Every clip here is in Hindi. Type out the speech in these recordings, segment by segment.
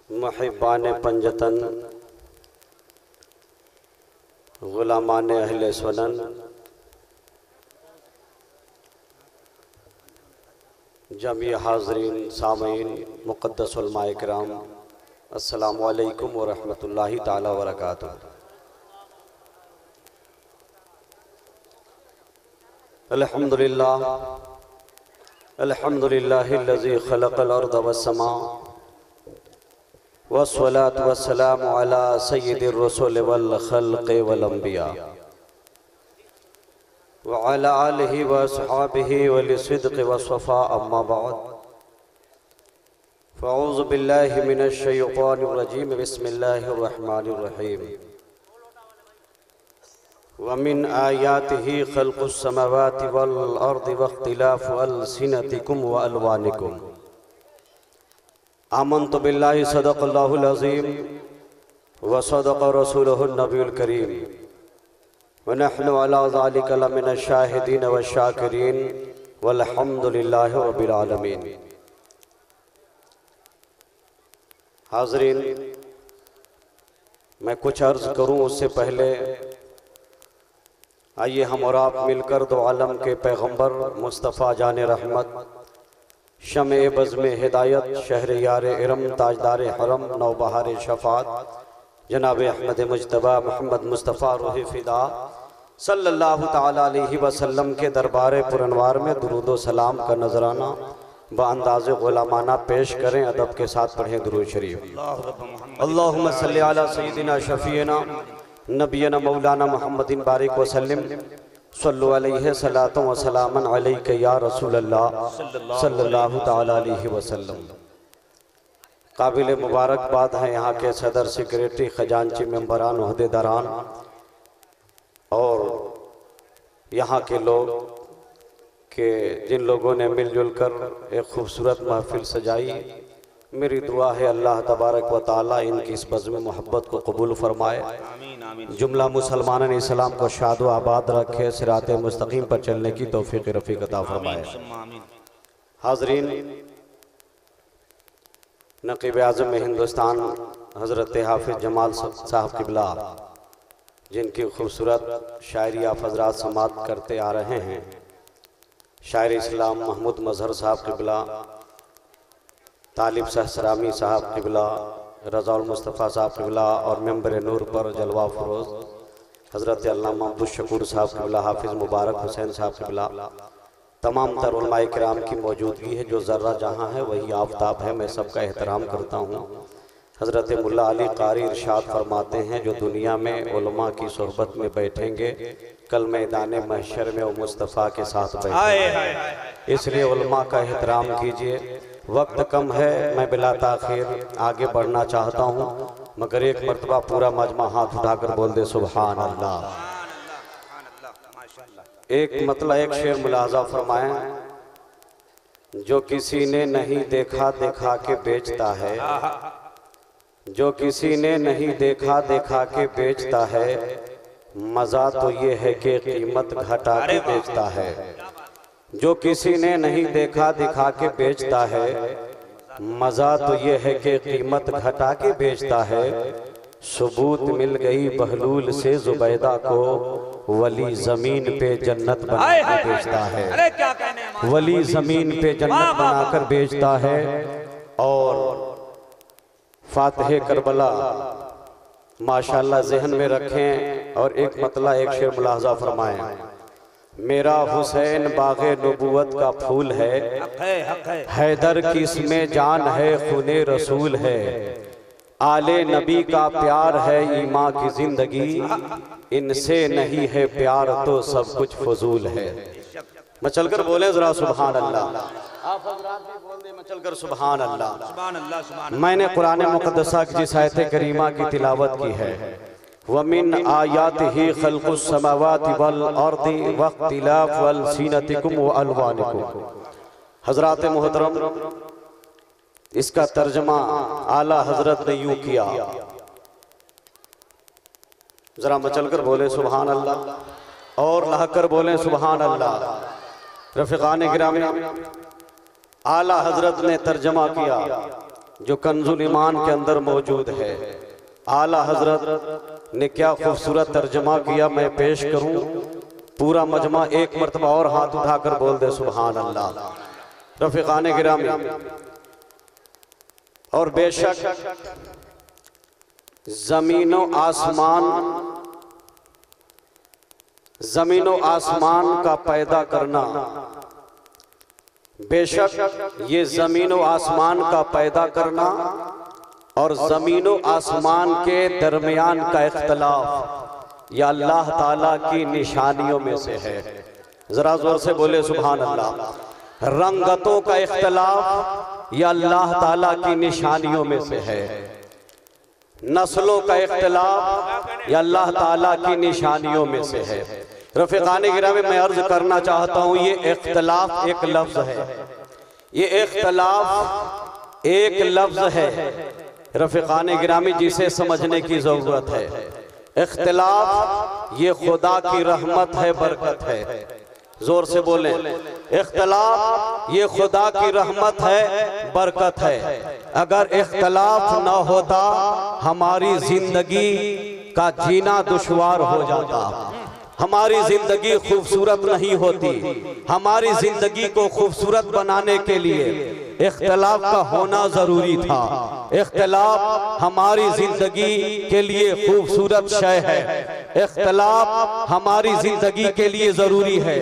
मुहिब्बान पंजतन गुलामान अहले सुनन जमी हाज़रीन सामीन मुक़द्दस उलमाए किराम अस्सलामु अलैकुम व रहमतुल्लाहि ताला व बरकातुहू। अल्हम्दुलिल्लाह अल्हम्दुलिल्लाहिल्लज़ी ख़लक़ल अर्ज़ वस्समा वस्सलातु वस्सलामु अला सय्यिदिर रसूल वल ख़ल्क़ि वल अंबिया व अला आलिहि व अस्हाबिहि वल सिद्क़ि वस्सफ़ा अम्मा बअद फ़अऊज़ु बिल्लाहि मिनश शैतानिर रजीम बिस्मिल्लाहिर रहमानिर रहीम। व मिन आयातिहि ख़ल्क़ुस समावाति वल अर्दि वख्तिलाफ़ु अलसिनतिकुम व अलवानिकुम। आमन्तु बिल्लाहि सदक़ल्लाहुल अज़ीम व सदक़ रसूलुहुन नबियुल करीम व नहनु अला ज़ालिका लमिनश शाहिदीन व शाकिरीन वल्हम्दुलिल्लाहि रब्बिल आलमीन। हाज़रीन, मैं कुछ अर्ज़ करूँ उससे पहले आइए हम और आप मिलकर दो आलम के पैगंबर मुस्तफ़ा जान रहमत शमे बज़्म हिदायत शहर यार इरम ताजदार हरम नौबहार शफ़ात जनाब अहमद मुज्तबा मोहम्मद मुस्तफ़ा रूह फ़िदा सल्लल्लाहु ताला अलैहि वसल्लम के दरबार पुरनवार में दुरूद व सलाम का नजराना बअंदाज़े ग़ुलामाना पेश करें। अदब के साथ पढ़ें दुरूद शरीफ। अल्लाहुम्मा सल्लि अला सय्यिदिना शफ़ीना नबियना मौलाना मुहम्मदिन बारिक वसल्लम सल्लु अलैहि सलातु व सलामन अलैका या रसूलल्लाह सल्लल्लाहु ताला अलैहि वसल्लम। काबिल मुबारकबाद हैं यहाँ के सदर सेक्रेटरी खजांची मेंबरान ओहदेदारान और यहाँ के लोग के जिन लोगों ने मिलजुल कर एक खूबसूरत महफिल सजाई। मेरी दुआ है अल्लाह तबारक व ताला इनकी इस बज़्म मोहब्बत को कबूल फरमाए। जुमला मुसलमान इस्लाम को शाद व आबाद रखे, सिरात मुस्तकीम पर चलने की तौफीक रफ़ीक अता फरमाए। हाज़रीन, नक़ीब आज़म हिंदुस्तान हज़रत हाफ़िज़ जमाल साहब क़िबला जिनकी खूबसूरत शायरी आप हज़रात समात करते आ रहे हैं, शायर इस्लाम महमूद मज़हर साहब क़िबला, तालिब सहसरामी साहब क़िबला, रज़ाउल मुस्तफ़ा साहब क़िबला और मेंबर नूर पर जलवा फ़रोज़ हज़रत अल्लामा अब्दुल शकूर साहब क़िबला, हाफिज़ मुबारक हुसैन साहब क़िबला, तमाम तर उलमाए किराम की मौजूदगी है। जो ज़र्रा जहाँ है वही आफ़ताब है। मैं सबका एहतराम करता हूँ। हज़रत मुल्ला अली क़ारी इरशाद फरमाते हैं, जो दुनिया में उलमा की सोहबत में बैठेंगे कल मैदान महशर में वो मुस्तफ़ा के साथ बैठेंगे। इसलिए उलमा का एहतराम कीजिए। वक्त कम है, मैं बिला ताख़ीर आगे बढ़ना चाहता हूँ, मगर एक मरतबा पूरा मजमा हाथ उठाकर बोल दे सुबहान अल्लाह। एक शेर मुलाज़ा फरमाएं, जो किसी ने नहीं देखा दिखा के बेचता है, जो किसी ने नहीं देखा दिखा के बेचता है, मज़ा तो ये है कि कीमत घटा के बेचता है। जो किसी ने नहीं देखा दिखा के बेचता है, मज़ा तो ये है कि कीमत घटा के बेचता है। सबूत मिल गई बहलूल से जुबैदा को, वली ज़मीन पे जन्नत बनाकर बेचता है। वली ज़मीन पे जन्नत बनाकर बेचता है। और फातिह करबला माशाल्लाह जहन में रखें और एक मतला एक शेर मुलाहजा फरमाएं। मेरा हुसैन बाग़े नबूवत का फूल है, हैदर की इसमें जान है, खूने रसूल है, आले नबी का प्यार है, ईमां की जिंदगी, इनसे नहीं है प्यार तो सब कुछ फजूल है। मचलकर बोले जरा सुभान अल्लाह। आप हज़रात भी बोल दे मचलकर सुभान अल्लाह। मैंने कुरान मुक़द्दसा की जिस आयत करीमा की तिलावत की है, वमिन आयातिही ख़ल्क़ुस समावाति वल अर्दि वख्तिलाफ़ु अलसिनतिकुम व अलवानिकुम। हज़रात मोहतरम, इसका तर्जमा आला हज़रत ने यूँ किया, जरा मचलकर बोले सुभान अल्लाह और लहकर बोले सुभान अल्लाह। रफ़ीक़ान गिरामी, आला हज़रत ने तर्जमा किया जो कंजुल ईमान के अंदर मौजूद है। आला हजरत ने क्या खूबसूरत तर्जमा किया, मैं पेश करूं पूरा मजमा एक मरतबा और हाथ उठाकर बोल दे सुभान अल्लाह। रफीकान गिरामी, और बेशक जमीनो आसमान का पैदा करना, बेशक ये ज़मीनो आसमान का पैदा करना और ज़मीनो आसमान के दरमियान का इख्तलाफ या अल्लाह ताला की निशानियों में से है। जरा जोर से बोले सुभान अल्लाह। रंगतों का इख्तलाफ या अल्लाह ताला की निशानियों में से है। नस्लों का इख्तलाफ या अल्लाह ताला की निशानियों में से है। रफ़ीक़ान गिरामी, मैं अर्ज करना चाहता हूँ, ये इख्तलाफ एक लफ्ज़ है, ये इख्तलाफ एक लफ्ज़ है रफ़ीक़ान गिरामी, जिसे समझने की ज़रूरत है। इख्तलाफ ये खुदा की रहमत है, बरकत है। जोर से बोलें, इख्तलाफ ये खुदा की रहमत है, बरकत है। अगर इख्तलाफ ना होता हमारी जिंदगी का जीना दुश्वार हो जाता, हमारी जिंदगी खूबसूरत नहीं होती। हमारी जिंदगी को खूबसूरत बनाने के लिए इख्तलाफ का होना जरूरी था। इख्तलाफ हमारी जिंदगी के लिए खूबसूरत शय है, इख्तलाफ हमारी जिंदगी के लिए जरूरी है।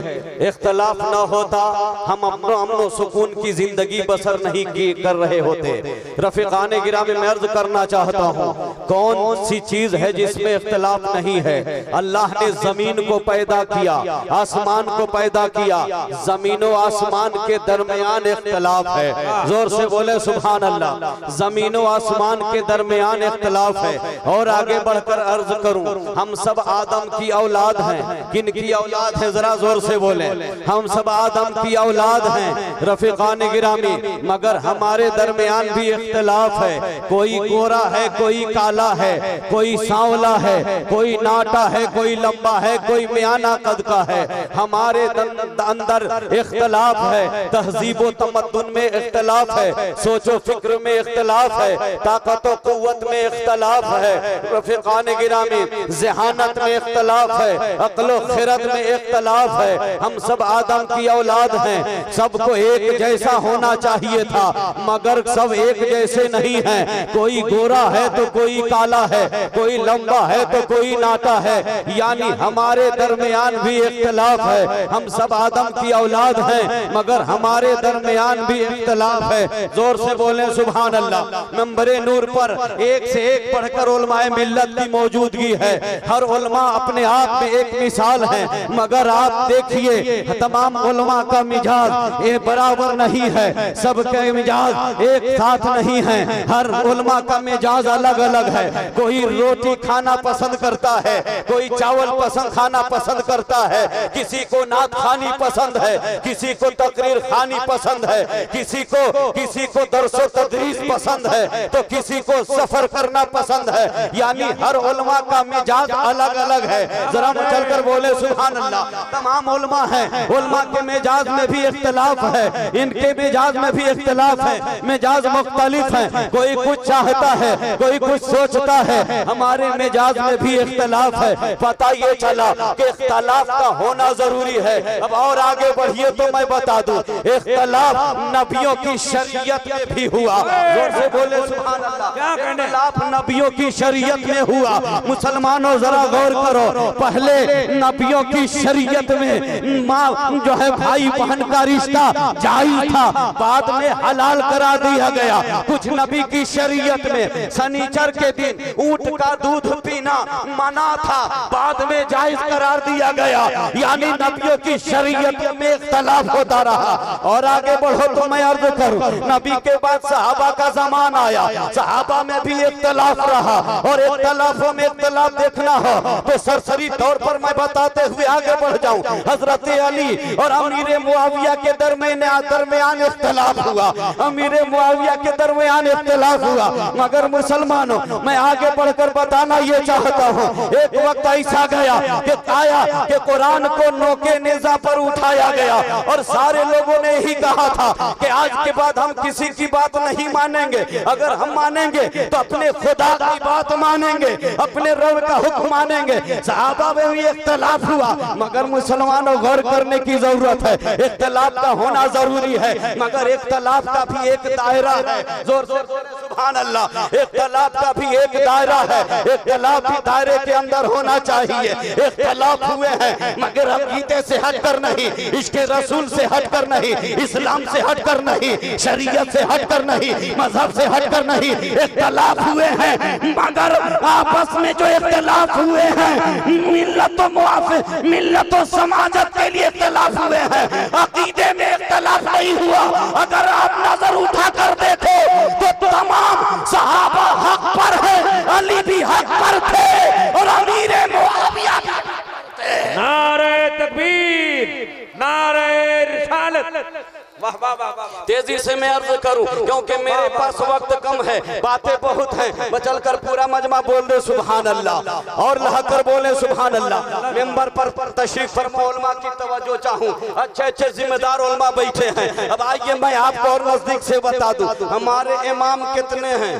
इख्तलाफ ना होता हम अमन सुकून की जिंदगी बसर नहीं कर रहे होते। रफ़ीक़ान गिरामी, मैं अर्ज करना चाहता हूँ, कौन सी चीज है जिसमें इख्तलाफ नहीं है? अल्लाह ने जमीन को पैदा किया, आसमान को पैदा किया, जमीन और आसमान के दरमियान इख्तलाफ है। जोर से बोले सुभान अल्लाह। जमीन और आसमान के दरमियान इख्तलाफ है। और आगे बढ़कर अर्ज करूं, हम सब आदम की औलाद हैं। किन की औलाद है? जरा जोर से बोले। हम सब आदम की औलाद हैं रफ़ीक़ान गिरामी, मगर हमारे दरमियान भी इख्तलाफ है। कोई गोरा है, कोई काला है, कोई सांवला है, कोई नाटा है, कोई लंबा है, कोई मियाना कद का है। हमारे अंदर इख्तलाफ है। तहजीब व तमद्दुन में इख्तलाफ है, सोचो फिक्र में इख्तलाफ है, ताकत व कुव्वत में इख्तलाफ है रफ़ीक़ान गिरामी, ज़हानत में इख्तलाफ है, अक्ल व खिरत में इख्तलाफ है। हम सब आदम की औलाद हैं, सबको एक जैसा होना चाहिए था, मगर सब एक जैसे नहीं हैं। कोई गोरा है तो कोई काला है, कोई लंबा है तो कोई नाटा है, यानी हमारे दरमियान भी इख्तलाफ है। हम सब आदम की औलाद हैं, मगर हमारे दरमियान भी इख्तलाफ है। जोर से बोलें सुभान अल्लाह। मंबरे नूर पर एक से एक पढ़कर उलमाए मिल्लत की मौजूदगी है। हर उलमा अपने आप में एक मिसाल है, मगर आप देखिए तमाम उलमा का मिजाज ये बराबर नहीं है, सबके मिजाज एक साथ नहीं है। हर उलमा का मिजाज अलग अलग है। कोई रोटी खाना पसंद करता है, कोई चावल खाना पसंद करता है, किसी को नात खानी पसंद है, किसी को तकरीर खानी पसंद है, किसी को दरसो तदरीस पसंद है, तो किसी को सफर करना पसंद है। यानी हर उलमा का मिजाज अलग अलग है। जरा चलकर बोले सुभान अल्लाह। तमाम उलमा हैं, उलमा के मिजाज में भी इख्तलाफ है, इनके मिजाज में भी इख्तलाफ है, मिजाज मुख्तलिफ है। कोई कुछ चाहता है, कोई कुछ सोचता है, हमारे मिजाज में भी इख्तलाफ है। पता ये चला कि इख्तलाफ का होना जरूरी है। अब और आगे बढ़िए तो मैं बता दूं, इख्तलाफ नबियों की शरीयत में भी हुआ। जोर से बोले सुभान अल्लाह। इख्तलाफ नबियों की शरीयत में हुआ। मुसलमानों जरा गौर करो, पहले नबियों की शरीयत में माँ जो है भाई बहन का रिश्ता जायज था, बाद में हलाल करा दिया गया। कुछ नबी की शरीयत में शनिचर के दिन ऊंट का दूध पीना मना था, बाद में जायज करार दिया गया। यानी नबियों की शरीयत में इख्तलाफ होता रहा। और आगे बढ़ो तो मैं अर्ज करूं, नबी के बाद सहाबा का जमाना आया, सहाबा में भी इख्तलाफ रहा। और इख्तलाफों में इख्तलाफ देखना हो तो सरसरी तौर पर मैं बताते हुए आगे बढ़ जाऊं। हजरत अली और अमीर मुआविया के दरमियान इख्तिलाफ हुआ, अमीर मुआविया के दरमियान इख्तिलाफ हुआ। मगर मुसलमानों, मैं आगे बढ़कर बताना ये चाहता हूँ, एक वक्त ऐसा गया कि आया कि कुरान को नोके नेज़ा पर उठाया गया और सारे लोगों ने ही कहा था कि आज के बाद हम किसी की बात नहीं मानेंगे, अगर हम मानेंगे तो अपने खुदा की बात मानेंगे, अपने रब का हुक्म मानेंगे। सहाबा में भी इख्तिलाफ हुआ, मगर मुसलमानों गौर करने की जरूरत है, इख्तिलाफ का होना जरूरी है, मगर इख्तिलाफ का भी एक दायरा है। जोर जोर सुभान अल्लाह। इख्तिलाफ का भी एक दायरा है, इख्तिलाफ भी दायरे के अंदर होना चाहिए। इख्तिलाफ हुए हैं मगर अकीदे से हटकर नहीं, इसके रसूल से हटकर नहीं, इस्लाम से हटकर नहीं, शरीयत से हटकर नहीं, मजहब से हटकर नहीं। इख्तिलाफ हुए हैं मगर आपस में जो इख्तिलाफ हुए हैं मिल्लत और समाजत के लिए इख्तिलाफ हुए हैं, अकीदे में इख्तिलाफ नहीं हुआ। अगर आप नजर उठा कर देखो तो तमाम सहाबा हक पर है, अली भी हक पर थे और अमीर मुआविया भी हक पर थे। नारे तकबीर, नारे रिसालत। वाह वाह वाह वाह। तेजी से मैं अर्ज करूं क्योंकि मेरे पास वक्त कम है, बातें बहुत हैं। बचल कर पूरा मजमा बोल दे सुभान अल्लाह और लहकर बोले सुभान अल्लाह। मेंबर पर तशरीफ फरमा उलमा की तवज्जो चाहूं, अच्छे अच्छे जिम्मेदार उलमा बैठे हैं। अब आइए मैं आपको और नजदीक से बता दूं हमारे इमाम कितने हैं,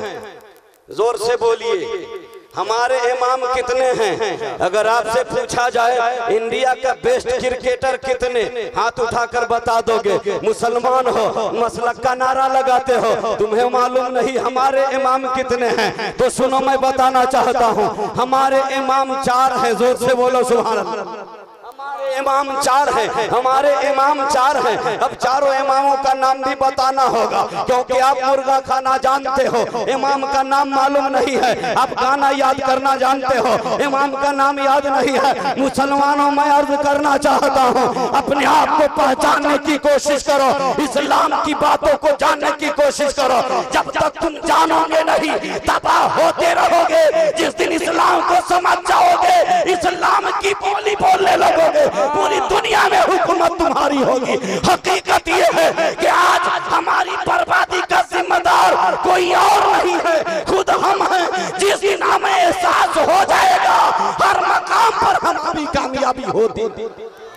जोर से बोलिए हमारे इमाम कितने हैं। अगर आपसे पूछा जाए इंडिया का बेस्ट क्रिकेटर कितने, हाथ उठाकर बता दोगे। मुसलमान हो, मसलक का नारा लगाते हो, तुम्हें मालूम नहीं हमारे इमाम कितने हैं। तो सुनो मैं बताना चाहता हूँ, हमारे इमाम 4 हैं। जोर से बोलो सुभान अल्लाह। हमारे इमाम 4 हैं, हमारे इमाम 4 हैं। अब चारों इमामों का नाम भी बताना होगा क्योंकि आप मुर्गा खाना जानते हो, इमाम का नाम मालूम नहीं है। आप गाना याद करना जानते हो, इमाम का नाम याद नहीं है। मुसलमानों मैं अर्ज करना चाहता हूँ, अपने आप को पहचानने की कोशिश करो, इस्लाम की बातों को जानने की कोशिश करो। जब तक तुम जानोगे नहीं तबाह होते रहोगे। जिस दिन इस्लाम को समझ जाओगे, इस्लाम की बोली बोलने लगोगे, पूरी दुनिया में हुकूमत तुम्हारी होगी। हकीकत ये है कि आज हमारी बर्बादी का जिम्मेदार कोई और नहीं है, खुद हम हैं। जिस दिन हमें एहसास हो जाएगा हर मकाम पर हमारी कामयाबी होती।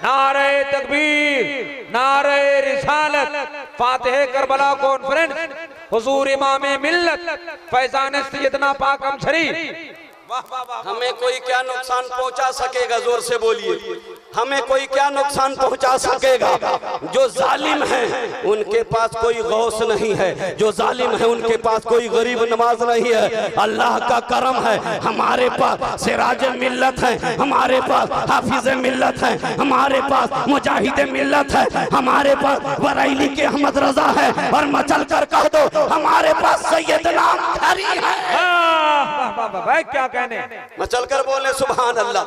नारे तकबीर, नारे रिसालत। फातिह करबला कॉन्फ्रेंस हुजूर इमाम मिल्लत फैजान सैयदना पाक अमशरी। हमें कोई क्या नुकसान पहुंचा सकेगा, जोर से बोलिए। हमें कोई क्या नुकसान पहुंचा सकेगा। जो जालिम हैं उनके पास कोई गौस नहीं है, जो जालिम है उनके पास कोई गरीब नवाज नहीं है। अल्लाह का करम है, हमारे पास सिराज मिल्लत है, हमारे पास हाफिज मिल्लत है, हमारे पास मुजाहिद मिल्लत है, हमारे पास बरेली के अहमद रजा है और मचल कर कह दो हमारे पास सैयदना अली है। भाई क्या कहने, मचल कर बोले सुभान अल्लाह।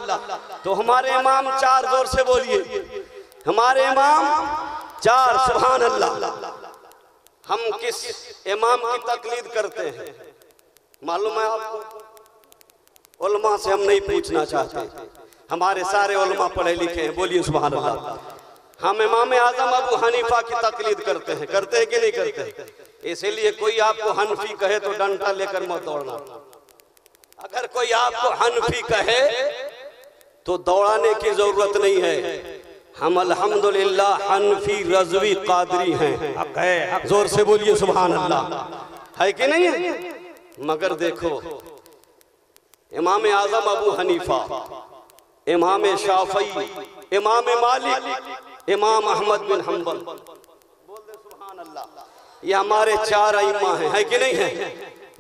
तो हमारे इमाम 4, जोर से बोलिए हमारे इमाम 4 सुभान अल्लाह। हम किस इमाम की तकलीद करते हैं मालूम है आपको? उलमा से हम नहीं पूछना चाहते, हमारे सारे उलमा पढ़े लिखे हैं, बोलिए सुभान अल्लाह। हम इमाम आजम अबू हनीफा की तकलीद करते हैं कि नहीं करते? इसीलिए कोई आपको हनफी कहे तो डंडा लेकर मत दौड़ना। अगर कोई आपको हनफी कहे तो दौड़ाने की जरूरत नहीं है। हम अल्हम्दुलिल्लाह हनफी रज़वी कादरी हैं। जोर से बोलिए सुभान अल्लाह। है कि नहीं है? मगर देखो इमाम आजम अबू हनीफा, इमाम शाफई, इमाम मालिक, इमाम अहमद बिन हम्बल, बोल दे सुभान अल्लाह। ये हमारे 4 इमाम हैं, है कि नहीं है?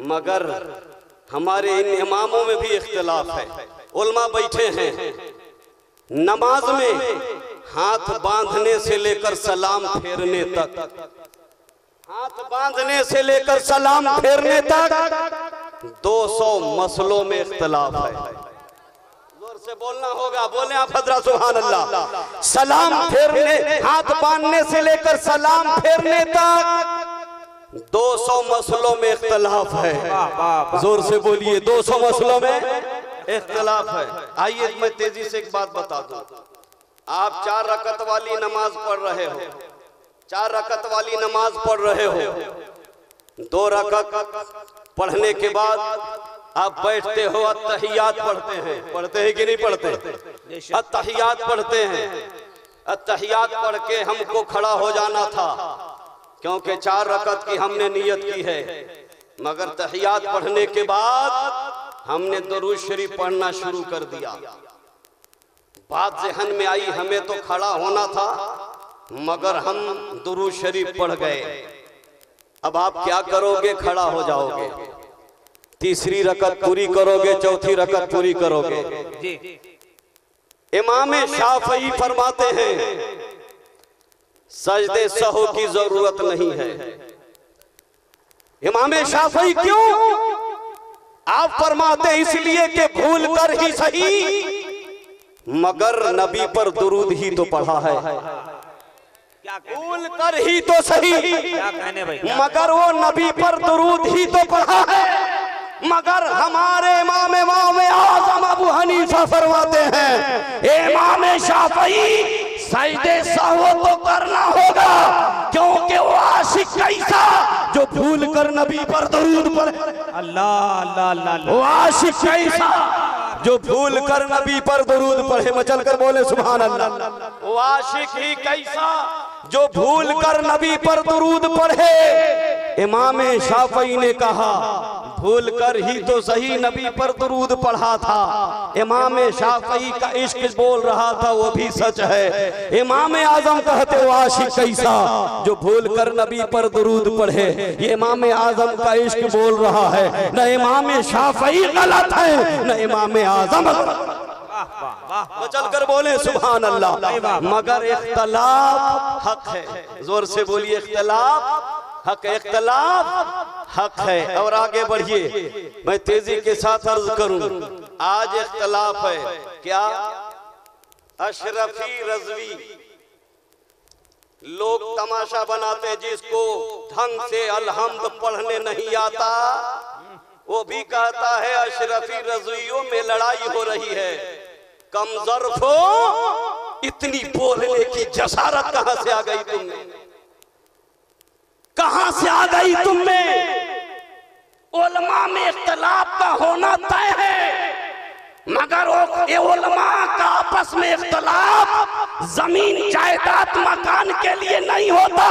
मगर हमारे इन इमामों में भी इख्तिलाफ है। उलमा बैठे हैं, नमाज में हाथ बांधने से लेकर सलाम फेरने तक, हाथ बांधने से लेकर सलाम फेरने तक 200 मसलों में इख्तिलाफ है। जोर से बोलना होगा, बोले आप हजरत सुभान अल्लाह। सलाम फेरने, हाथ बांधने से लेकर सलाम फेरने तक 200 मसलों में इख्तिलाफ है। जोर से बोलिए 200 मसलों में इख्तिलाफ है। आइए मैं तेजी से एक बात बता दूं। आप 4 रकत वाली नमाज पढ़ रहे हो, 4 रकत वाली नमाज पढ़ रहे हो, 2 रकत पढ़ने के बाद आप बैठते हो, अत्तहियात पढ़ते हैं कि नहीं पढ़ते? अत्तहियात पढ़ते हैं। अत्तहियात पढ़ के हमको खड़ा हो जाना था, क्योंकि 4 रकत की हमने नियत की है, मगर तहियात पढ़ने के बाद हमने दुरूद शरीफ पढ़ना शुरू कर दिया। बात ज़हन में आई, हमें तो खड़ा होना था मगर हम दुरूद शरीफ पढ़ गए। अब आप क्या करोगे? खड़ा हो जाओगे, तीसरी रकत पूरी करोगे, चौथी रकत पूरी करोगे। इमाम शाफई फरमाते हैं सजदे सहू की जरूरत नहीं है। इमाम शाफई क्यों? आप फरमाते हैं इसलिए कि भूल कर ही सही मगर नबी पर दुरूद ही तो पढ़ा है। भूल कर ही तो सही मगर वो नबी पर दुरूद ही तो पढ़ा है। मगर हमारे इमाम आज़म अबू हनीफा फरमाते हैं इमाम शाफई सजदे सहू तो करना होगा, क्योंकि वो आशिक कैसा जो भूल कर नबी पर दुरूद पढ़े। अल्लाह अल्लाह अल्लाह। वो आशिक कैसा जो भूल कर नबी पर दुरूद पढ़े। मचल कर बोले सुभान अल्लाह। वो आशिक ही कैसा जो भूल कर नबी पर दुरूद पढ़े। इमाम शाफई ने कहा भूल कर ही तो सही नबी पर दुरूद पढ़ा था। इमाम शाफई का इश्क बोल रहा था, वो भी सच है। इमाम आजम कहते हो आशिक कैसा जो भूल कर नबी पर दुरूद पढ़े। ये इमाम आजम का इश्क बोल रहा है, न इमाम शाफई गलत है न इमाम आजम। चल कर बोले सुभान अल्लाह। मगर इख्तिलाफ हक है, जोर से बोलिए इख्तिलाफ हक, इख्तिलाफ हक है। और आगे बढ़िए, मैं तेजी के साथ अर्ज करूं, आज इख्तिलाफ है क्या? अशरफी रजवी लोग तमाशा बनाते हैं, जिसको ढंग से अलहम्द पढ़ने नहीं आता वो भी कहता है अशरफी रजवियों में लड़ाई हो रही है। कमजरफो इतनी बोलने की जसारत कहां से आ गई तुमने? कहां से आ गई तुम में? उलमा में इख्तिलाफ का होना तय है, मगर ये उलमा का आपस में इख्तिलाफ जमीन जायदाद मकान के लिए नहीं होता,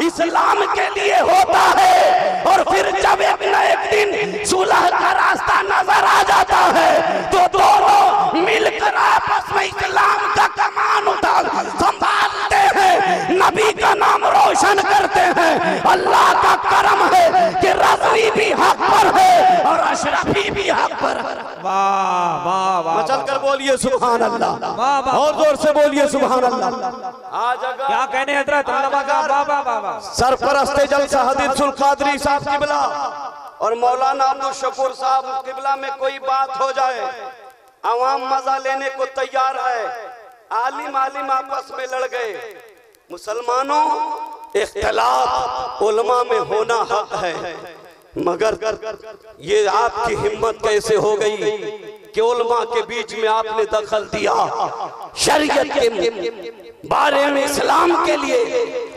इस्लाम के लिए होता है। और फिर जब एक न एक दिन सुलह का रास्ता नजर आ जाता है तो दोनों मिलकर आपस में इस्लाम का कमान उठा संभालते हैं, नबी का नाम रोशन करते हैं। अल्लाह का करम है कि रज़वी भी हक पर है और अशरफी भी हक पर है। वाह वाह वाह। चल कर बोलिए सुभान अल्लाह, और जोर से बोलिए सुभान अल्लाह। आज क्या कहने हजरत सरपरस्ते जलसा हदीसुल कादरी साहब किबला और मौलाना अब्दुल शकूर साहब किबला में कोई बात हो जाए, अवाम मजा लेने को तैयार है। आलिम आलिम आपस में लड़ गए। मुसलमानों, इख्तिलाफ उलमा में होना हक है, मगर ये आपकी हिम्मत कैसे हो गई कि उलमा के बीच में आपने दखल दिया? शरीयत के बारे में इस्लाम के लिए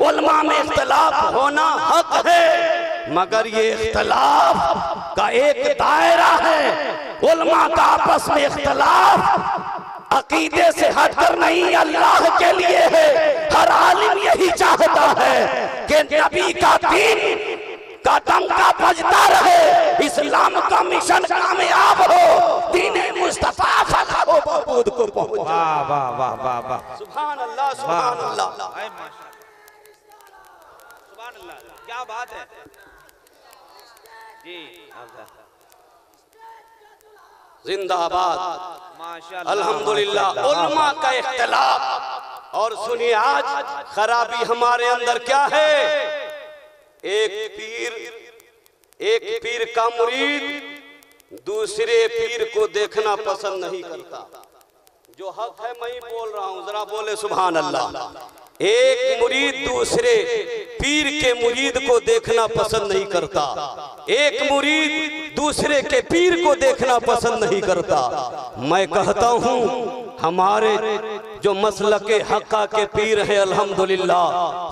उलमा में इख्तिलाफ होना हक है, मगर ये इख्तिलाफ का एक दायरा है। उलमा का आपस में इख्तिलाफ अकीदे से हटकर नहीं, अल्लाह के लिए है। हर आलिम यही चाहता है कि नबी का दीन का डंका बजता रहे, इस्लाम का मिशन कामयाब हो, दीने मुस्तफा फला हो महबूद को पहुंचे। वाह वाह वाह वाह वाह। सुभान अल्लाह सुभान अल्लाह सुभान अल्लाह। क्या बात है जी, जिंदाबाद माशाअल्लाह अल्हम्दुलिल्लाह। उलमा का इख्तिलाफ। और सुनिए आज खराबी हमारे अंदर क्या है? एक पीर का मुरीद दूसरे पीर को देखना पसंद नहीं करता। जो हक है मैं ही बोल रहा हूं, जरा बोले सुभान अल्लाह। एक मुरीद दूसरे पीर के मुरीद को देखना पसंद नहीं करता। एक मुरीद दूसरे के पीर को देखना पसंद नहीं करता। मैं कहता हूँ हमारे जो मसलके हक्का के पीर हैं अल्हम्दुलिल्लाह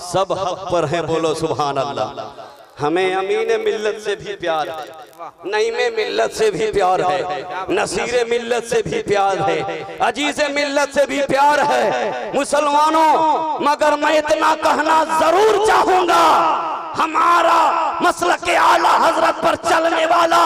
सब हक पर हैं, बोलो सुभान अल्लाह। हमें अमीन मिल्लत से भी प्यार है, नईमे मिल्लत से भी प्यार है, नसीरे मिल्लत से भी प्यार है, अजीज़े मिल्लत से भी प्यार है मुसलमानों। मगर मैं इतना कहना जरूर चाहूंगा, हमारा मसलके आला हजरत पर चलने वाला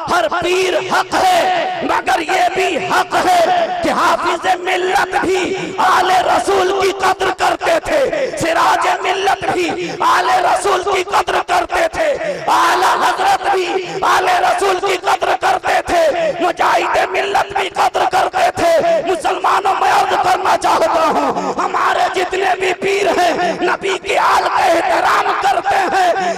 हर पीर हक है, मगर ये भी हक है कि हाफिज़े मिल्लत भी आले रसूल की कद्र करते थे, सिराजे मिल्लत भी आले रसूल की कद्र करते थे, आला हजरत भी आले रसूल की कद्र करते थे, मुजाहिदे मिल्लत भी कद्र करते थे। मुसलमानों में अर्ज करना चाहता हूँ, हमारे जितने भी पीर हैं नबी के आल का एहतराम करते हैं,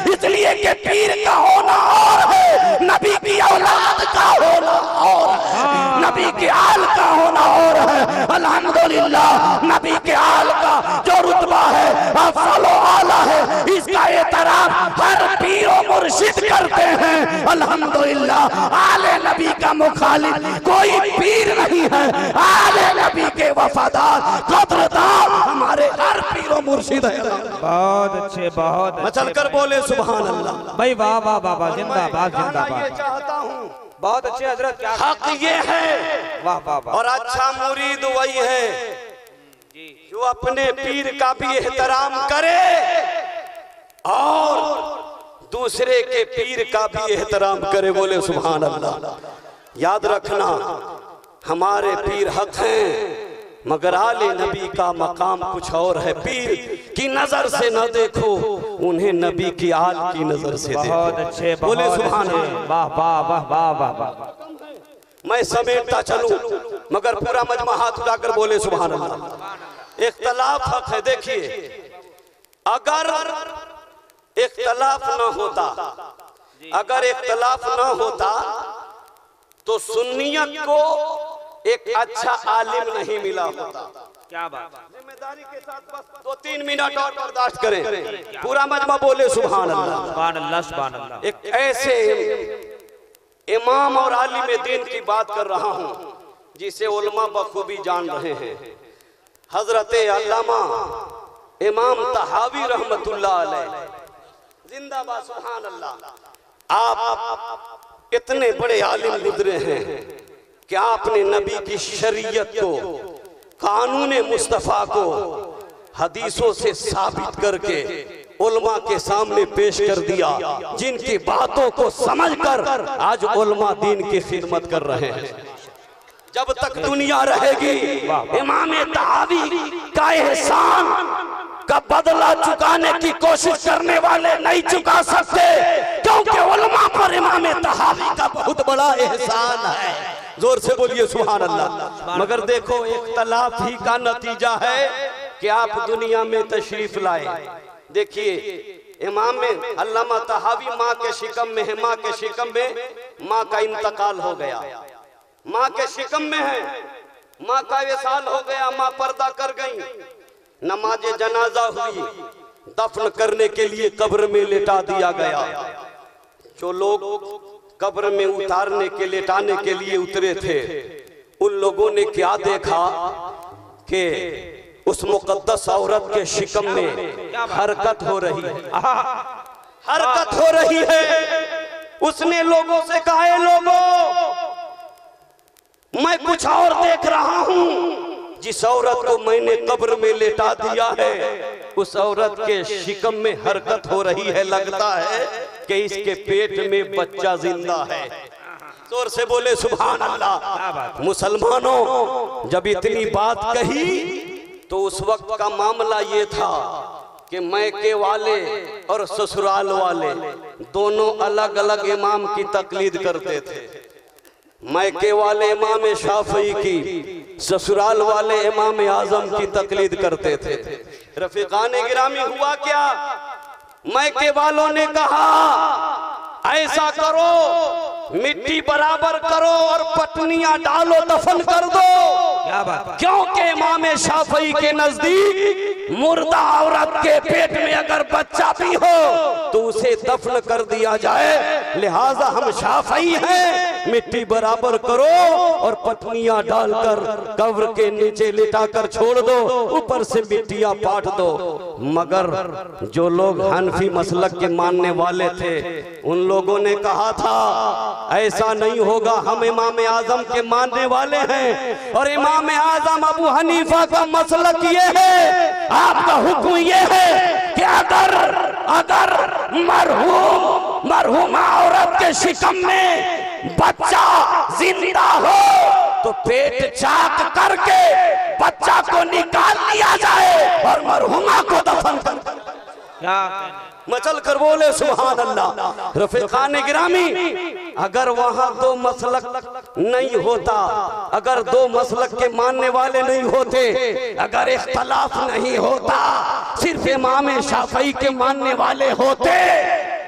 इसलिए कि पीर का होना और है, नबी की औलाद का होना और है, नबी के आल का होना और है। अल्हम्दुलिल्लाह नबी के आल का जो रुतबा है अफजल आला है, इसका एहतराम हर पीर और मुर्शिद करते हैं। अल्हम्दुलिल्लाह आले नबी का मुखालिफ कोई पीर नहीं है, आले नबी के वफादार कदरदार हमारे हर पीर और मुर्शिद है। बहुत अच्छे, बहुत मचल कर बोले सुभान अल्लाह भाई, वाह वाह वाह वाह, जिंदाबाद ये जिंदाबाद। चाहता हूँ बहुत अच्छे हजरत, क्या हक ये है, वाह वाह वाह। और अच्छा मुरीद वही है जो अपने पीर का भी एहतराम करे और दूसरे के पीर का भी एहतराम करे, बोले सुभान अल्लाह। याद रखना हमारे पीर हक हैं, मगर आले नबी का मकाम कुछ और है। पीर की नजर से न देखो, उन्हें नबी की आल की नजर से देखो। बहुत अच्छे, बोले सुभान अल्लाह। वाह वाह वाह वाह वाह वाह। मैं समेटता चलूं मगर पूरा मजमा हाथ उठाकर बोले सुभान अल्लाह। इख्तलाफ हक है। देखिए अगर इख्तलाफ न होता, अगर इख्तलाफ न होता तो सुन्नियत को एक अच्छा आलिम नहीं मिला होता। क्या बात, जिम्मेदारी के साथ बस 2-3 मिनट और बर्दाश्त करें, पूरा मजमा बोले सुभान अल्लाह। सुभान अल्लाह, सुभान अल्लाह। एक ऐसे इमाम और आलिम दीन की बात कर रहा हूँ जिसे उलमा बखूबी जान रहे हैं। हजरत अल्लामा इमाम तहावी रहमतुल्लाह अलैह जिंदाबाद, सुभान अल्लाह। आप इतने बड़े आलिम गुजरे हैं कि आपने नबी की शरीयत को, कानून मुस्तफ़ा को हदीसों से साबित करके उलमा के सामने पेश कर दिया, जिनकी बातों को समझकर आज उलमा दीन की खिदमत कर रहे हैं। जब तक दुनिया रहेगी इमाम तहावी का एहसान का बदला चुकाने की कोशिश करने वाले नहीं चुका सकते, क्योंकि उलमा पर इमाम तहावी का बहुत बड़ा एहसान है। जोर से बोलिए सुभान अल्लाह। मगर देखो इख्तलाफ ही का नतीजा है कि आप दुनिया में तशरीफ लाए। देखिए इमाम में अल्लामा तहावी माँ के शिकम में है, माँ के शिकम में माँ का इंतकाल हो गया, माँ के शिकम में है, माँ का विसाल हो गया, माँ पर्दा कर गई। नमाज जनाजा हुई, दफन करने के लिए कब्र में लेटा दिया गया। जो लोग कब्र में उतारने के लेटाने के लिए उतरे थे, उन लोगों ने क्या देखा कि उस मुकद्दस औरत के शिकम में हरकत हो रही है, हरकत हो रही है। उसने लोगों से कहा, लोगों मैं कुछ और देख रहा हूं। जिस औरत को मैंने कब्र में लेटा दिया है, उस औरत के शिकम में हरकत हो रही है। लगता है कि इसके पेट में बच्चा जिंदा है। जोर से बोले सुभान अल्लाह। मुसलमानों, जब इतनी बात कही तो उस वक्त का मामला ये था कि मैके वाले और ससुराल वाले दोनों अलग अलग इमाम की तकलीद करते थे। मैके वाले इमाम शाफी की, ससुराल वाले इमाम आजम की तकलीद करते थे। रफीकाने गिरामी हुआ क्या, मैके वालों ने कहा ऐसा करो मिट्टी बराबर करो और पटनियां डालो, दफन कर दो। क्या बात। क्योंकि इमाम शाफई के नजदीक मुर्दा औरत के पेट में अगर बच्चा भी हो तो उसे दफन कर दिया जाए। लिहाजा हम शाफई हैं, मिट्टी बराबर करो और पटनियां डालकर कब्र के नीचे लिटाकर छोड़ दो, ऊपर से मिट्टियां पाट दो। मगर जो लोग हनफी मसलक के मानने वाले थे उन लोगों ने कहा था ऐसा नहीं होगा, हम इमाम आजम के मानने वाले हैं और इमाम आजम अबू हनीफा का मसलक ये है, आपका हुक्म ये है कि अगर मरहूमा औरत के शिकम में बच्चा जिंदा हो तो पेट चाक करके बच्चा को निकाल लिया जाए और मरहूमा को दफन कर। मचल कर बोले सुभान अल्लाह। रफीकान गिरामी, अगर वहां दो मसलक नहीं होता, अगर दो मसलक के मानने वाले नहीं होते, अगर इख्तलाफ नहीं होता, सिर्फ इमाम शाफई के मानने वाले होते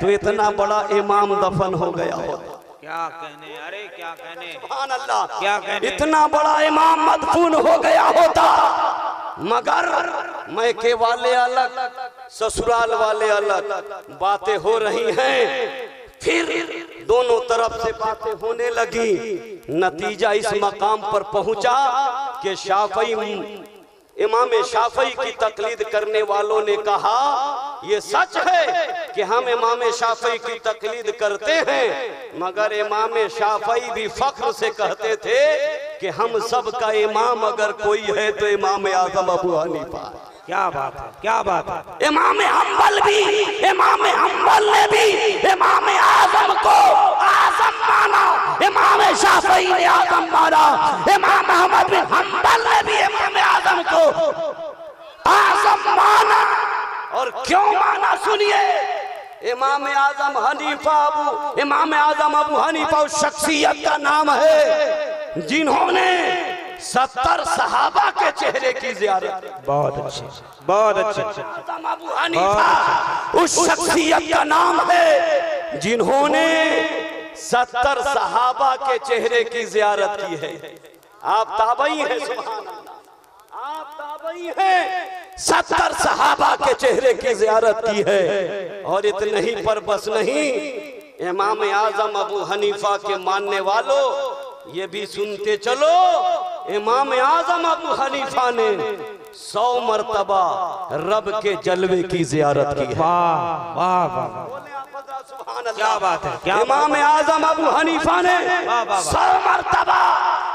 तो इतना बड़ा इमाम दफन हो गया होता। क्या कहने, अरे क्या कहने, सुभान अल्लाह, क्या कहने, इतना बड़ा इमाम मदफून हो गया होता। मगर मैके वाले अलग, ससुराल वाले अलग, बातें हो रही हैं, फिर दोनों तरफ से बातें होने लगी। नतीजा इस मकाम पर पहुंचा कि इमाम शाफई की तकलीद करने वालों ने कहा ये सच है कि हम इमाम शाफई की तकलीद करते हैं, मगर इमाम शाफई भी फख्र से कहते थे कि हम सब का इमाम अगर कोई है तो इमाम आजम अबू हनीफा। क्या बात है, क्या बात है। इमाम हम्बल ने भी इमाम आजम को आजम माना, इमाम शाफई ने आजम माना, इमाम अहमद बिन हम्बल ने भी इमाम आजम को आजम माना। और क्यों माना सुनिए, इमाम आजम अबू हनीफा उस शख्सियत का नाम है जिन्होंने 70 सहाबा के चेहरे की ज़ियारत। बहुत अच्छे, बहुत अच्छे। अबू हनीफा उस शख्सियत का नाम है जिन्होंने 70 सहाबा के चेहरे की ज़ियारत की है। आप ताबई हैं, सुभान अल्लाह, आप ताबई हैं, 70 सहाबा के चेहरे की ज़ियारत की है। और इतने ही पर बस नहीं, इमाम आजम अबू हनीफा के मानने वालों ये भी सुनते चलो, इमाम आजम अबू हनीफा ने 100 मरतबा रब के जलवे की ज़ियारत की है। वाह वाह वाह, क्या बात है, क्या इमाम आजम अबू हनीफा ने 100 मरतबा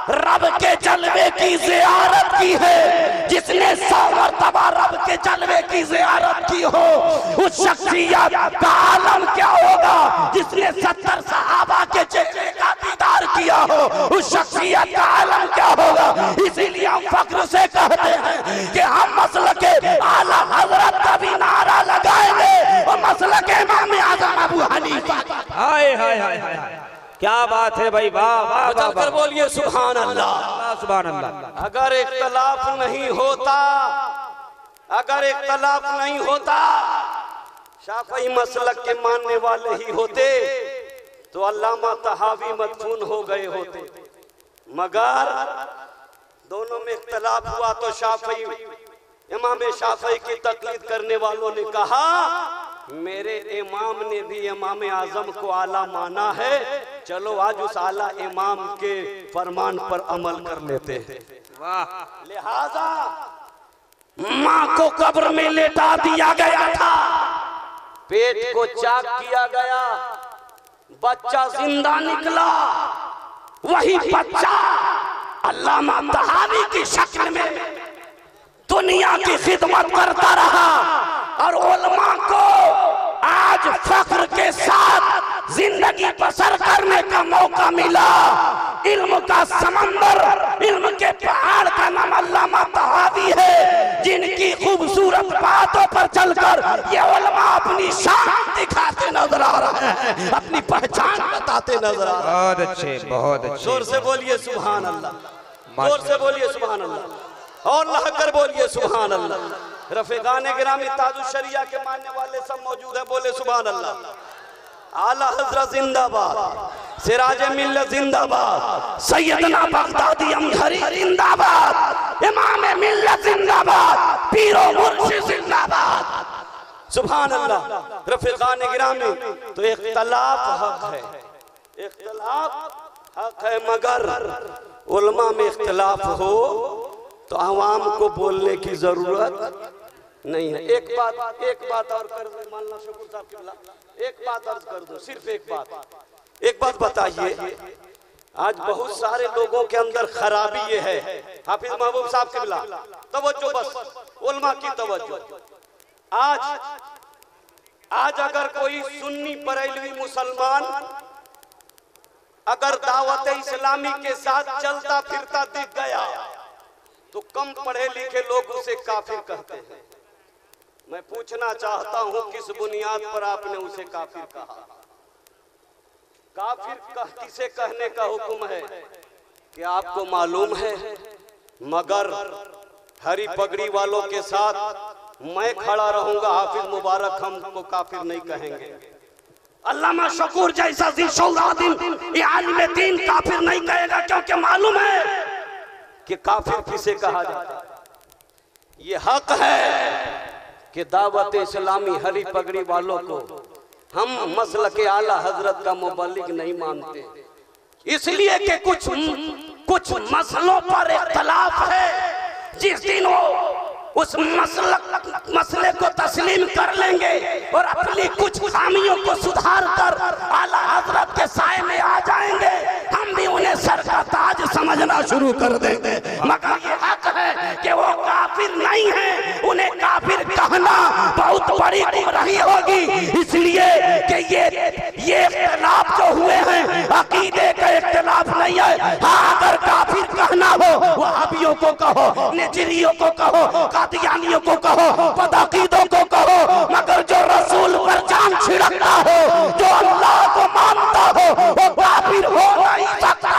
रब के जलवे की ज़ियारत की है। जिसने 100 मरतबा रब के जलवे की ज़ियारत की हो उस शख्सियत का आलम क्या होगा। जिसने 70 सहाबा के चेहरे का दीदार किया हो उस शख्सियत का आलम क्या होगा। इसीलिए हम फख्र से कहते हैं कि हम मसलके आला हजरत का भी नारा लगाएंगे और मसलके इमाम आजम अबू हनीफा। हाय हाय हाय हाय, क्या बात है भाई, वाह वाह, चलकर बोलिए सुभान अल्लाह, सुभान अल्लाह। अगर इख्तलाफ नहीं होता, अगर इख्तलाफ नहीं होता, शाफई मसलक के मानने वाले ही होते तो अल्लामा तहावी मदफून हो गए होते। मगर दोनों में इख्तलाफ हुआ तो इमाम शाफई की तकलीद करने वालों ने कहा मेरे इमाम ने भी इमाम आजम को आला माना है, चलो आज उस आला इमाम के फरमान पर अमल कर लेते हैं। लिहाजा माँ को कब्र में लेटा दिया गया था, पेट को चाक किया गया, बच्चा जिंदा निकला। वही बच्चा अल्लामा तहावी की शक्ल में दुनिया की खिदमत करता रहा और उलमा को आज फख्र के साथ जिंदगी बसर करने का मौका मिला। इल्म का समंदर, इल्म के पहाड़ का नाम अल्लामा तहावी है, जिनकी खूबसूरत बातों पर चलकर ये उलमा अपनी शान दिखाते नजर आ रहे हैं, अपनी पहचान बताते नजर आ रहे हैं। बहुत अच्छे, बहुत अच्छे। जोर से बोलिए सुभान अल्लाह, जोर से बोलिए सुभान अल्लाह और लहकर बोलिए सुभान अल्लाह। रफीकान गिरामी ताजुश शरिया के मानने वाले सब मौजूद है, बोले सुभान अल्लाह। आला हजरत जिंदाबाद। सिराज मिल्लत जिंदाबाद, सैयदना बगदादी अमजहरी जिंदाबाद, इमाम मिल्लत जिंदाबाद, पीरो मुर्शिद जिंदाबाद। सुभान अल्लाह। रफीकान गिरामी, तो इख्तिलाफ हक है, इख्तिलाफ हक है, मगर उलमा में इख्तिलाफ हो तो आवाम को बोलने की जरूरत नहीं है। एक बात और कर दो मौलाना शकूर साहब की, एक बात अर्ज कर दो, सिर्फ एक बात बताइए। आज बहुत सारे लोगों के अंदर खराबी ये है, हाफिज महबूब साहब की बिला तवज्जो, बस उलमा की तवज्जो। आज अगर कोई सुन्नी बरेलवी मुसलमान अगर दावत इस्लामी के साथ चलता फिरता दिख गया तो कम पढ़े लिखे लोग उसे काफिर कहते हैं। मैं पूछना चाहता हूं किस बुनियाद पर आपने उसे काफिर कहा? काफिर किसे कहने का हुक्म है कि आपको मालूम है, मगर हरी पगड़ी वालों के साथ मैं खड़ा रहूंगा, हाफिज मुबारक हमको काफिर नहीं कहेंगे। अल्लामा शकूर जैसा ये आलिम दीन काफिर नहीं कहेगा, क्योंकि मालूम है कि काफिर किसे कहा जाता है। ये हक है कि दावत इस्लामी हरी पगड़ी वालों को हम मसलक आला हजरत का मुबल्लिग नहीं मानते, इसलिए कि कुछ मसलों पर इख्तिलाफ है। जिस दिन वो उस मसले को तस्लीम कर लेंगे और अपनी कुछ खामियों को सुधार कर आला हजरत के साए में आ जाएंगे, हम भी उन्हें सर का ताज समझना शुरू कर देंगे। मगर ये हक है कि वो काफिर नहीं है, उन्हें काफिर कहना बहुत बड़ी गुमराही होगी। इसलिए कि ये इख्तिलाफ जो हुए हैं अकीदे का इख्तिलाफ नहीं है। हाँ, अगर काफिर कहना हो वहाबियों को कहो, निजरियों को कहो, कादियानियों को कहो, बदअकीदों को कहो, मगर जो रसूल पर जान छिड़कता हो, जो अल्लाह को मानता हो, वो काफिर हो नहीं सकता।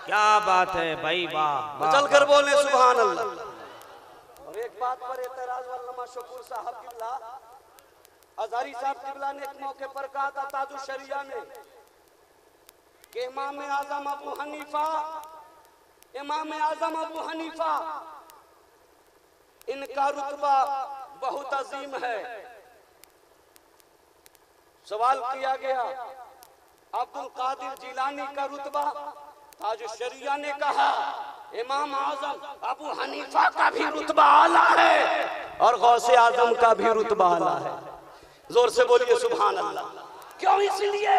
क्या बात है भाई, वाह। चल कर बोले सुभान अल्लाह। और एक बात पर एतराज अल्लामा शकूर साहब किबला, अज़हरी साहब किबला ने एक मौके पर कहा था ताजुल शरिया ने कि इमाम आजम अबू हनीफा इनका रुतबा बहुत अजीम है। सवाल किया गया अब्दुल कादिर जिलानी का रुतबा, ताज शरिया ने कहा इमाम आजम अबू हनीफा का भी रुतबा आला है और गौसे आजम का भी रुतबा आला है। जोर से बोलिए सुभान अल्लाह। क्यों? इसलिए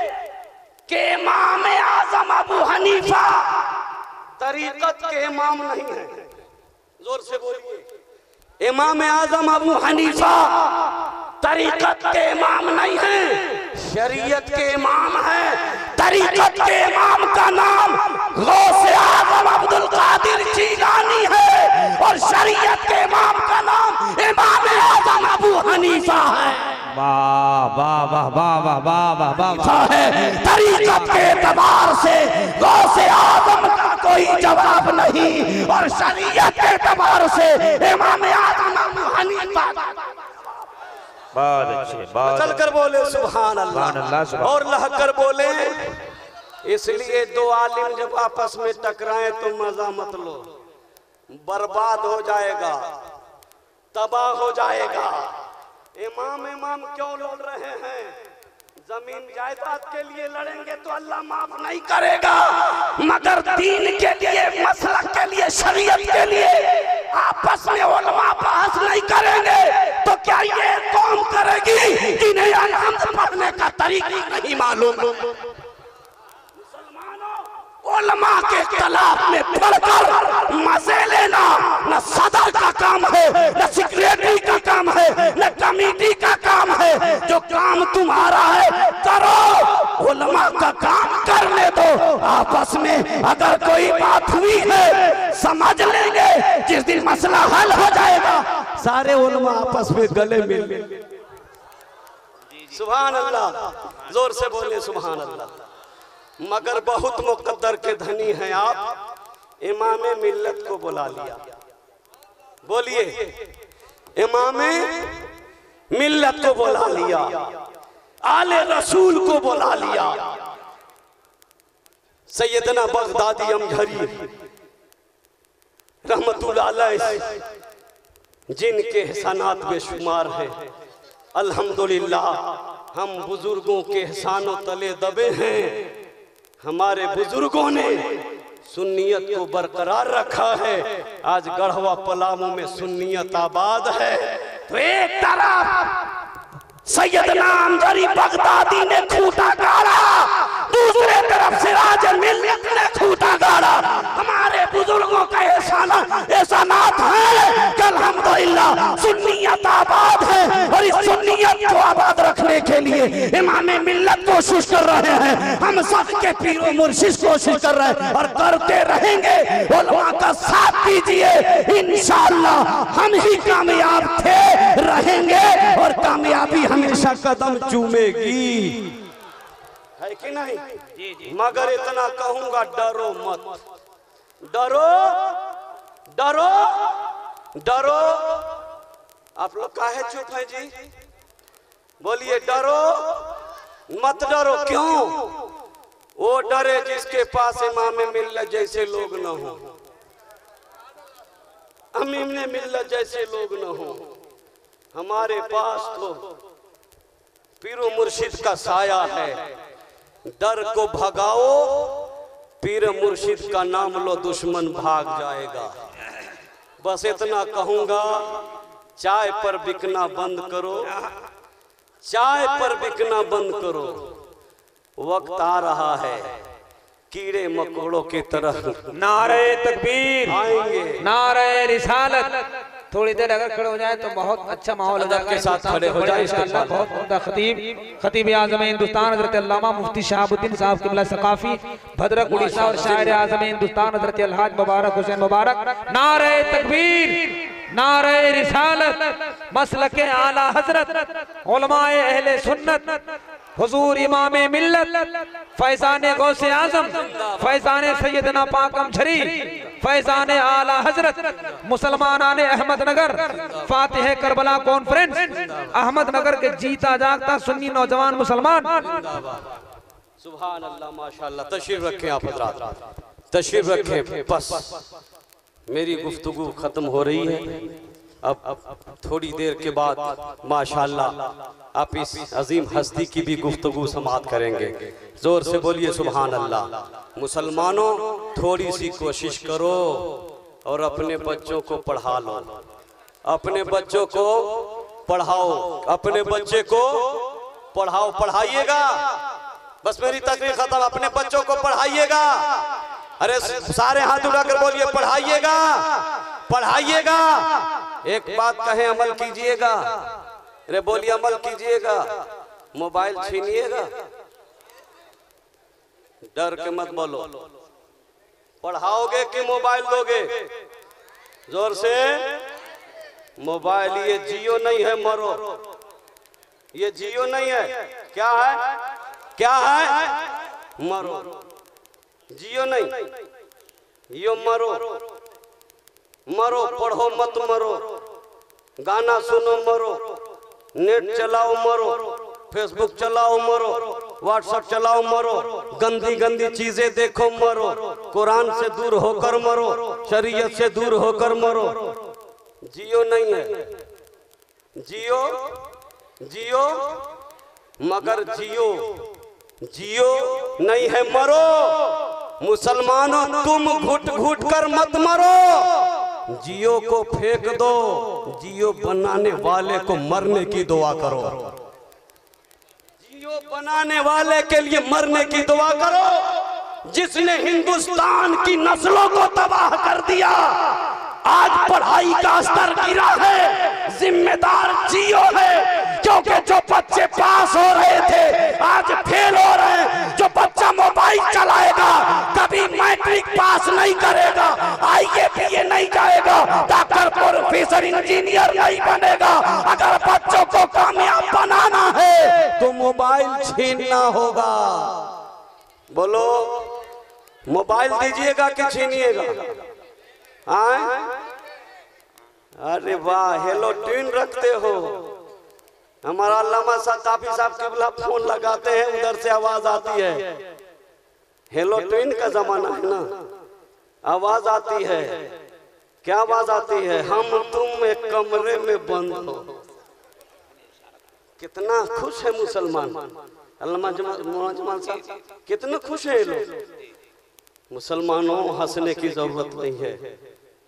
कि इमाम आजम अबू हनीफा तरीकत के इमाम नहीं है। जोर से बोलिए, इमाम आजम अबू हनीफा तरीकत के इमाम नहीं है, शरीयत के इमाम है। तरीकत के इमाम का नाम गौसे आजम अब्दुल कादिर जिलानी है और शरीयत के इमाम का नाम इमाम आजम अबू हनीफा है। वाह वाह वाह वाह वाह वाह वाह वाह। तरीकत के एतबार से गौसे आजम का कोई जवाब नहीं और शरीयत के एतबार से इमाम आजम अबू हनीफा। बहुत अच्छे, बहुत चल कर बोले सुभान अल्लाह और लह कर बोले। इसलिए दो आलिम जब आपस में टकराए तो मजा मत लो, बर्बाद हो जाएगा, तबाह हो जाएगा। इमाम क्यों लड़ रहे हैं? जमीन जायदाद के लिए लड़ेंगे तो अल्लाह माफ नहीं करेगा, मगर दीन के लिए, मसलक के लिए, शरीयत के लिए आपस में उलमा बहस नहीं करेंगे तो क्या ये कौम करेगी जिन्हें अलहम्द पढ़ने का तरीका नहीं मालूम? उलमा के खिलाफ में पढ़कर मजे लेना न सदर का काम है, न सेक्रेटरी का काम है, न कमेटी का काम है। जो काम तुम्हारा है करो, उलमा का काम करने दो। आपस में अगर कोई बात हुई है समझ लेंगे, जिस दिन मसला हल हो जाएगा सारे उलमा आपस में गले मिल। सुभान अल्लाह, जोर से बोले सुभान अल्लाह। मगर बहुत मुकद्दर के धनी हैं आप, इमाम मिल्लत को बुला लिया। बोलिए, इमाम मिल्लत को बुला लिया, आले रसूल को बुला लिया। सैयदना बगदादी अमजहरी रहमतुल्लाह अलैह, जिनके एहसानात बेशुमार हैं। अल्हम्दुलिल्लाह हम बुजुर्गों के एहसानों तले दबे हैं। हमारे बुजुर्गों ने सुन्नियत को बरकरार रखा है। आज गढ़वा पलामू में सुन्नियत आबाद है। तो एक तरफ सैयदना अमजहरी बगदादी ने खूंटा गाड़ा, दूसरे तरफ सिराज मिल्लत ने खूंटा गाड़ा। हमारे बुजुर्गों का एहसानात है कि अल्हम्दुलिल्लाह सुन्नियत आबाद है। और इस सुन्नियत को आबाद रखने के लिए इमाम मिल्लत कोशिश कर रहे हैं, हम सबके पीरो मुर्शिद कोशिश कर रहे हैं और करते रहेंगे। उलमा का साथ दीजिए, इंशाअल्लाह हम ही कामयाब थे, रहेंगे और कामयाबी हमेशा कदम चूमेगी, है कि नहीं? मगर इतना कहूंगा, डरो मत, डरो डरो डरो। आप लोग काहे चुप है जी? बोलिए, डरो मत डरो। क्यों? वो डरे जिसके पास इमाम मिल्लत जैसे लोग न हो, अमीम मिल्लत जैसे लोग न हो। हमारे पास तो पीरो मुर्शिद का साया है। डर को भगाओ, पीर मुर्शिद का नाम लो, दुश्मन भाग जाएगा। बस इतना कहूंगा, चाय पर बिकना बंद करो, चाय पर बिकना बंद करो। वक्त आ रहा है कीड़े मकोड़ों की तरह नारे तकबीर आएंगे, नारे रिसालत। थोड़ी देर अगर खड़े हो जाए तो बहुत अच्छा माहौल हो जाएगा। के साथ खड़े हो जाए इंशाअल्लाह। बहुत उम्दा खतीब आज़म हिंदुस्तान हज़रत अल्लामा मुफ्ती शहाबुद्दीन साहब क़िबला सक़ाफ़ी भद्रक उड़ीसा और शायर आज़म हिंदुस्तान हज़रत अलहाज मुबारक हुसैन मुबारक। नारे तकबीर, नारे रिसालत, मसलके आला हज़रत, उलमाए अहले सुन्नत, हुजूर इमाम मिल्लत, फैज़ाने गौसे आज़म, फैज़ाने सैयदना पाक अमजहरी, फैज़ाने आला हज़रत, मुसलमानाने Ahmednagar, Fatih Karbala conference, Ahmednagar के जीता जागता सुन्नी नौजवान मुसलमान। सुभान अल्लाह, माशाअल्लाह। तशरीफ रखें आप हज़रात, तशरीफ रखें। बस मेरी गुफ्तगू खत्म हो रही है। अब थोड़ी देर के बाद माशाअल्लाह आप इस अजीम हस्ती की भी गुफ्तगू समाअत करेंगे। जोर से बोलिए सुभान अल्लाह। मुसलमानों, थोड़ी सी कोशिश करो और अपने बच्चों को पढ़ा लो, अपने बच्चों को पढ़ाओ, अपने बच्चे को पढ़ाओ, पढ़ाइएगा। बस मेरी तकरीर खत्म। अपने बच्चों को पढ़ाइएगा। अरे सारे हाथ उठाकर बोलिए, पढ़ाइएगा, पढ़ाइएगा। एक बात कहें, अमल कीजिएगा। अरे बोलिए, अमल कीजिएगा। मोबाइल छीनिएगा, डर के मत बोलो। पढ़ाओगे कि मोबाइल दोगे? जोर से। मोबाइल ये जियो नहीं है, मरो। ये जियो नहीं है, क्या है? क्या है? मरो। जियो नहीं, यो मरो, मरो। पढ़ो मत मरो, गाना सुनो मरो, नेट चलाओ मरो, फेसबुक चलाओ मरो, व्हाट्सएप चलाओ मरो, गंदी गंदी चीजें देखो मरो, कुरान से दूर होकर मरो, शरीयत से दूर होकर मरो। जियो नहीं है, जियो जियो मगर जियो, जियो नहीं है, मरो। मुसलमानों, तुम घुट घुट कर मत मरो, जियो को फेंक दो, जियो बनाने वाले को मरने की दुआ करो। जियो बनाने वाले के लिए मरने की दुआ करो, जिसने हिंदुस्तान की नस्लों को तबाह कर दिया। आज पढ़ाई का स्तर गिरा है, जिम्मेदार जियो है। क्योंकि जो बच्चे पास हो रहे थे आज फेल हो रहे हैं। जो बच्चा मोबाइल चलाएगा कभी मैट्रिक पास नहीं करेगा, IAPA नहीं जाएगा, डॉक्टर, प्रोफेसर, इंजीनियर नहीं बनेगा। अगर बच्चों को कामयाब बनाना है तो मोबाइल छीनना होगा। बोलो, मोबाइल दीजिएगा कि छीनिएगा? अरे वाह, हेलो ट्यून रखते हो। हमारा अल्लामा साहब काफी साहब क़िबला फोन लगाते हैं, उधर से आवाज आती है, हेलो ट्विन का जमाना है ना, आवाज आती है, क्या आवाज आती है? हम तुम एक कमरे में बंद हो। कितना खुश है मुसलमान, अल्लामा जमाल साहब कितने खुश है ये लोग। मुसलमानों हंसने की जरूरत नहीं है,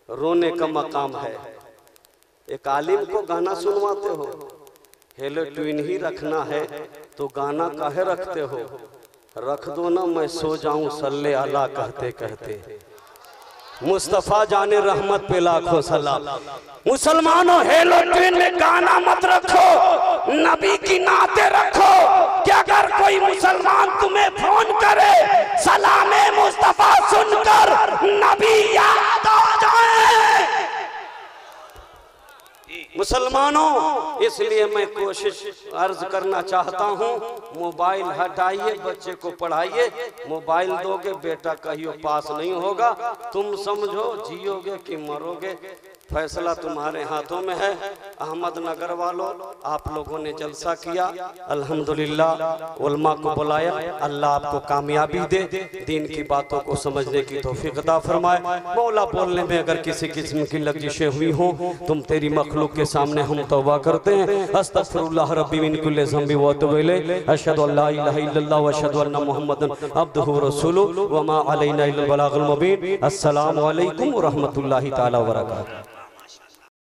रोने का मकाम है। एक आलिम को गाना सुनवाते हो, हेलो ट्विन ही रखना है तो गाना काहे रखते हो? रख दो ना, मैं सो जाऊं सल्ले अला कहते कहते। मुस्तफा जाने रहमत पे लाखों सलाम। मुसलमानों हेलो ट्विन में गाना मत रखो, नबी की नाते रखो। कि अगर कोई मुसलमान तुम्हें फोन करे, सलामे मुस्तफा सुनकर नबी याद आ जाए। मुसलमानों इसलिए मैं कोशिश अर्ज करना चाहता हूँ, मोबाइल हटाइए, बच्चे को पढ़ाइए। मोबाइल दोगे बेटा कहियो पास नहीं होगा। तुम समझो जियोगे कि मरोगे, फैसला तुम्हारे हाथों में है। अहमदनगर वालों, आप लोगों ने जलसा किया, अल्हम्दुलिल्लाह उलमा को बुलाया। अल्लाह आपको कामयाबी दे, दीन की बातों को समझने की तौफीक अता फरमाए। मौला बोलने में अगर किसी किस्म की लग़ज़िशें हुई हो, तुम तेरी मखलूक के सामने हम तौबा करते हैं। अस्तग़फिरुल्लाह रब्बी मिन कुल्लि ज़ंबि व अतूबु इलैहि, अशहदु अल्ला इलाहा इल्लल्लाह व अशहदु अन्ना मुहम्मदन अब्दुहु व रसूलुहु व मा अलैना इल्लल बलागुल मुबीन। अस्सलामु अलैकुम व रहमतुल्लाहि तआला व बरकातुहू।